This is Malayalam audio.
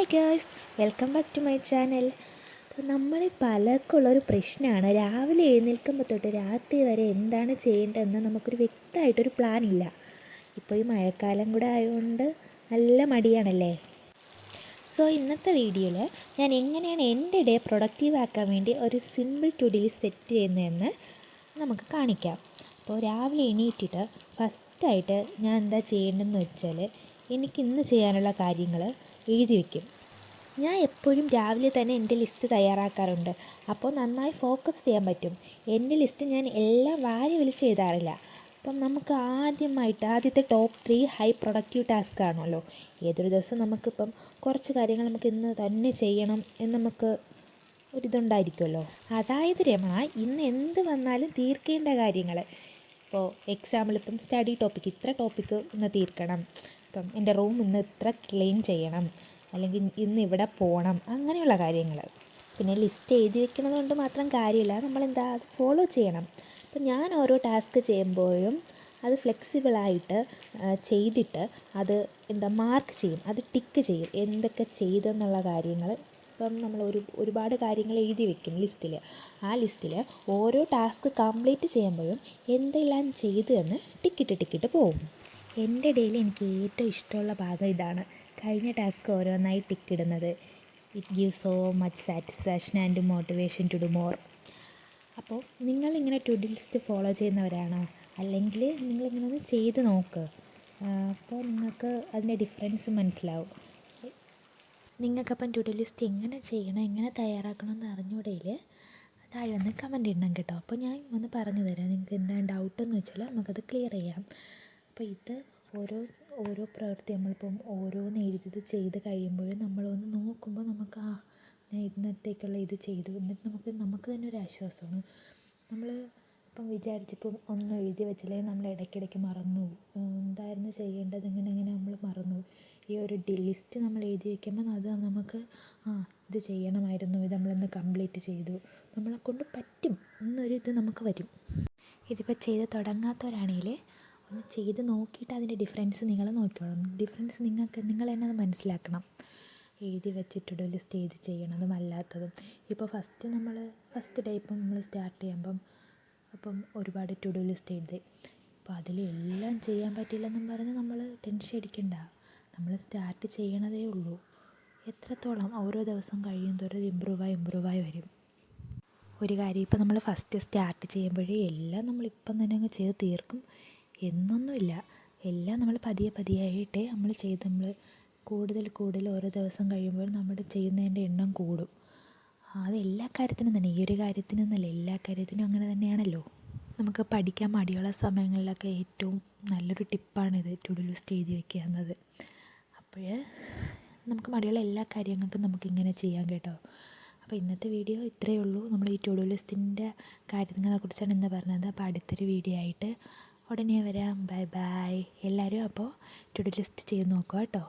Hi girls, welcome back to my channel. അപ്പോൾ നമ്മൾ പലർക്കുള്ളൊരു പ്രശ്നമാണ്, രാവിലെ എഴുന്നേൽക്കുമ്പോൾ തൊട്ട് രാത്രി വരെ എന്താണ് ചെയ്യേണ്ടതെന്ന് നമുക്കൊരു വ്യക്തമായിട്ടൊരു പ്ലാൻ ഇല്ല. ഇപ്പോൾ ഈ മഴക്കാലം കൂടെ ആയതുകൊണ്ട് നല്ല മടിയാണല്ലേ. സോ ഇന്നത്തെ വീഡിയോയിൽ ഞാൻ എങ്ങനെയാണ് എൻ്റെ ഡേ പ്രൊഡക്റ്റീവ് ആക്കാൻ വേണ്ടി ഒരു simple to do list set ചെയ്യുന്നതെന്ന് നമുക്ക് കാണിക്കാം. അപ്പോൾ രാവിലെ എണീറ്റിട്ട് ഫസ്റ്റായിട്ട് ഞാൻ എന്താ ചെയ്യേണ്ടതെന്ന് വെച്ചാൽ, എനിക്ക് ഇന്ന് ചെയ്യാനുള്ള കാര്യങ്ങൾ എഴുതി വയ്ക്കും. ഞാൻ എപ്പോഴും രാവിലെ തന്നെ എൻ്റെ ലിസ്റ്റ് തയ്യാറാക്കാറുണ്ട്. അപ്പോൾ നന്നായി ഫോക്കസ് ചെയ്യാൻ പറ്റും. എൻ്റെ ലിസ്റ്റ് ഞാൻ എല്ലാം വാരി വലിച്ച് എഴുതാറില്ല. അപ്പം നമുക്ക് ആദ്യത്തെ ടോപ്പ് 3 ഹൈ പ്രൊഡക്റ്റീവ് ടാസ്ക് ആണല്ലോ. ഏതൊരു ദിവസം നമുക്കിപ്പം കുറച്ച് കാര്യങ്ങൾ നമുക്ക് ഇന്ന് തന്നെ ചെയ്യണം എന്ന് നമുക്ക് ഒരിതുണ്ടായിരിക്കുമല്ലോ. അതായത് രമ, ഇന്ന് എന്ത് വന്നാലും തീർക്കേണ്ട കാര്യങ്ങൾ. ഇപ്പോൾ എക്സാമ്പിൾ, ഇപ്പം സ്റ്റഡി ടോപ്പിക്ക്, ഇത്ര ടോപ്പിക്ക് ഇന്ന് തീർക്കണം. ഇപ്പം എൻ്റെ റൂം ഇന്ന് ഇത്ര ക്ലീൻ ചെയ്യണം, അല്ലെങ്കിൽ ഇന്ന് ഇവിടെ പോകണം, അങ്ങനെയുള്ള കാര്യങ്ങൾ. പിന്നെ ലിസ്റ്റ് എഴുതി വെക്കുന്നത് കൊണ്ട് മാത്രം കാര്യമില്ല, നമ്മളെന്താ അത് ഫോളോ ചെയ്യണം. അപ്പം ഞാൻ ഓരോ ടാസ്ക് ചെയ്യുമ്പോഴും അത് ഫ്ലെക്സിബിളായിട്ട് ചെയ്തിട്ട് അത് മാർക്ക് ചെയ്യും, അത് ടിക്ക് ചെയ്യും എന്തൊക്കെ ചെയ്തെന്നുള്ള കാര്യങ്ങൾ. ഇപ്പം നമ്മൾ ഒരുപാട് കാര്യങ്ങൾ എഴുതി വെക്കും ലിസ്റ്റിൽ. ആ ലിസ്റ്റിൽ ഓരോ ടാസ്ക് കംപ്ലീറ്റ് ചെയ്യുമ്പോഴും എന്തെല്ലാം ചെയ്തു എന്ന് ടിക്കിട്ട് പോകും. എൻ്റെ ഡേയിൽ എനിക്ക് ഏറ്റവും ഇഷ്ടമുള്ള ഭാഗം ഇതാണ്, കഴിഞ്ഞ ടാസ്ക് ഓരോന്നായി ടിക്കിടുന്നത്. It gives so much satisfaction and motivation to do more. അപ്പോൾ നിങ്ങളിങ്ങനെ ടു ഡു ലിസ്റ്റ് ഫോളോ ചെയ്യുന്നവരാണോ? അല്ലെങ്കിൽ നിങ്ങളിങ്ങനെ ഒന്ന് ചെയ്ത് നോക്ക്. അപ്പോൾ നിങ്ങൾക്ക് അതിൻ്റെ ഡിഫറൻസ് മനസ്സിലാവും. നിങ്ങൾക്കപ്പം ടു ഡു ലിസ്റ്റ് എങ്ങനെ ചെയ്യണം, എങ്ങനെ തയ്യാറാക്കണം എന്ന് അറിഞ്ഞൂടെങ്കിൽ താഴെ ഒന്ന് കമൻറ്റ് ഇടണം കേട്ടോ. അപ്പോൾ ഞാൻ ഒന്ന് പറഞ്ഞു തരാം. നിങ്ങൾക്ക് എന്താണ് ഡൗട്ടെന്ന് വെച്ചാൽ നമുക്കത് ക്ലിയർ ചെയ്യാം. അപ്പോൾ ഇത് ഓരോ പ്രവൃത്തി നമ്മളിപ്പം ഓരോന്ന് എഴുതി ചെയ്ത് കഴിയുമ്പോഴും നമ്മളൊന്ന് നോക്കുമ്പോൾ നമുക്ക് ഞാൻ ഇന്നത്തേക്കുള്ള ഇത് ചെയ്തു, എന്നിട്ട് നമുക്ക് തന്നെ ഒരു ആശ്വാസമാണ്. നമ്മൾ ഇപ്പം വിചാരിച്ചിപ്പം ഒന്നും എഴുതി വെച്ചില്ലെങ്കിൽ നമ്മൾ ഇടയ്ക്കിടയ്ക്ക് മറന്നു പോകും. എന്തായിരുന്നു ചെയ്യേണ്ടത്, ഇങ്ങനെ നമ്മൾ മറന്നു. ഈ ഒരു ലിസ്റ്റ് നമ്മൾ എഴുതി വയ്ക്കുമ്പോൾ അത് നമുക്ക് ഇത് ചെയ്യണമായിരുന്നു, ഇത് നമ്മളിന്ന് കംപ്ലീറ്റ് ചെയ്തു, നമ്മളെ കൊണ്ട് പറ്റും എന്നൊരിത് നമുക്ക് വരും. ഇതിപ്പോൾ ചെയ്ത് തുടങ്ങാത്തവരാണെങ്കിൽ ഒന്ന് ചെയ്ത് നോക്കിയിട്ട് അതിൻ്റെ ഡിഫറൻസ് നിങ്ങൾ നോക്കിക്കോളാം. ഡിഫറൻസ് നിങ്ങൾ തന്നെ അത് മനസ്സിലാക്കണം. എഴുതി വെച്ചിട്ടുള്ള ലിസ്റ്റ് എഴുതി ചെയ്യണതും അല്ലാത്തതും. ഇപ്പോൾ ഫസ്റ്റ് ഡേ ഇപ്പം നമ്മൾ സ്റ്റാർട്ട് ചെയ്യുമ്പം അപ്പം ഒരുപാട് ടു ഡു ലിസ്റ്റ് എഴുതി, അപ്പോൾ അതിലെല്ലാം ചെയ്യാൻ പറ്റില്ലെന്നും പറഞ്ഞ് നമ്മൾ ടെൻഷൻ അടിക്കണ്ട. നമ്മൾ സ്റ്റാർട്ട് ചെയ്യണതേ ഉള്ളൂ. എത്രത്തോളം ഓരോ ദിവസം കഴിയുന്തോറും ഇമ്പ്രൂവായി വരും. ഒരു കാര്യം, ഇപ്പോൾ നമ്മൾ ഫസ്റ്റ് സ്റ്റാർട്ട് ചെയ്യുമ്പോഴേ എല്ലാം നമ്മളിപ്പം തന്നെ അങ്ങ് ചെയ്ത് തീർക്കും എന്നൊന്നുമില്ല. എല്ലാം നമ്മൾ പതിയെ ആയിട്ടേ നമ്മൾ കൂടുതൽ ഓരോ ദിവസം കഴിയുമ്പോൾ നമ്മൾ ചെയ്യുന്നതിൻ്റെ എണ്ണം കൂടും. അത് എല്ലാ കാര്യത്തിനും തന്നെ, ഈ ഒരു കാര്യത്തിനൊന്നല്ല, എല്ലാ കാര്യത്തിനും അങ്ങനെ തന്നെയാണല്ലോ. നമുക്ക് പഠിക്കാൻ മടിയുള്ള സമയങ്ങളിലൊക്കെ ഏറ്റവും നല്ലൊരു ടിപ്പാണിത്, ടു ഡു ലിസ്റ്റ് എഴുതി വയ്ക്കുക എന്നത്. അപ്പോൾ നമുക്ക് മടിയുള്ള എല്ലാ കാര്യങ്ങൾക്കും നമുക്കിങ്ങനെ ചെയ്യാം കേട്ടോ. അപ്പോൾ ഇന്നത്തെ വീഡിയോ ഇത്രയേ ഉള്ളൂ. നമ്മൾ ഈ ടു ഡു ലിസ്റ്റിൻ്റെ കാര്യങ്ങളെക്കുറിച്ചാണ് ഇന്ന് പറഞ്ഞത്. അപ്പോൾ അടുത്തൊരു വീഡിയോ ആയിട്ട് ഉടനെ വരാം. ബൈ എല്ലാവരും അപ്പോൾ ടു ഡു ലിസ്റ്റ് ചെയ്ത് നോക്കുക കേട്ടോ.